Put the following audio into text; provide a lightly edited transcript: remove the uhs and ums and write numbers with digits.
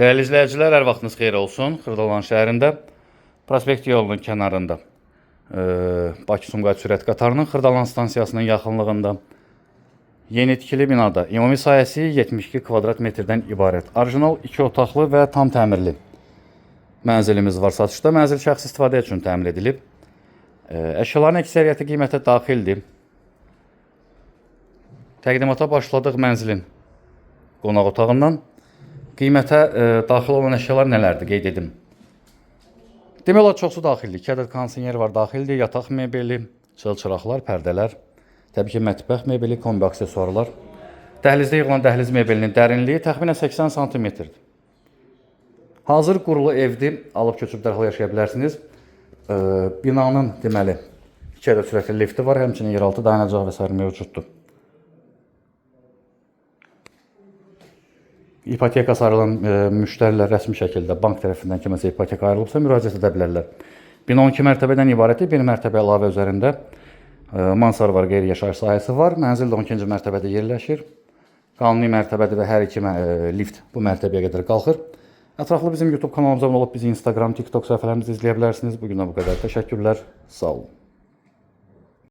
Dəyərli izləyicilər, hər vaxtınız xeyir olsun. Xırdalan şəhərində, Prospekt yolunun kənarında, Bakı-Sumqayıt sürət qatarının Xırdalan stansiyasının yaxınlığında yeni tikili binada ümumi sayəsi 72 kvadrat metrdən ibarət, orijinal 2 otaqlı və tam təmirli mənzilimiz var satışda. Mənzil şəxsi istifadə üçün təmir edilib. Əşyaların əksəriyyəti qiymətə daxildir. Təqdimata başladıq mənzilin qonaq otağından. Qiymətə daxil olan əşyalar nələrdir, qeyd edim. Demək olar, çoxsu daxildir. 2 ədəd kondisioner var daxildir, yataq mebeli, çılçıraqlar, pərdələr, təbii ki, mətbəx mebeli, kombi aksesuarlar. Dəhlizdə yığılan dəhliz mebelinin dərinliyi təxminən 80 cm-dir. Hazır qurulu evdir, alıb köçüb dərhal yaşaya bilərsiniz. Binanın deməli 2 ədəd sürətli lifti var, həmçinin yeraltı dayanacaq və s. mövcuddur. İpoteka ayrılan müştərilər rəsmi şəkildə bank tərəfindən kiməsə ipoteka ayrılıbsa müraciət edə bilərlər. Bina 12 mərtəbədən ibarətdir. Bir mərtəbə əlavə üzərində mansar var, qeyri-yaşayış sahəsi var. Mənzil də 12-ci mərtəbədə yerləşir. Qanuni mərtəbədə və hər iki lift bu mərtəbəyə qədər qalxır. Ətraflı bizim YouTube kanalımıza abunə olub bizi Instagram, TikTok səhifələrimizi izləyə bilərsiniz. Bugündən bu qədər. Təşəkkürlər. Sağ olun.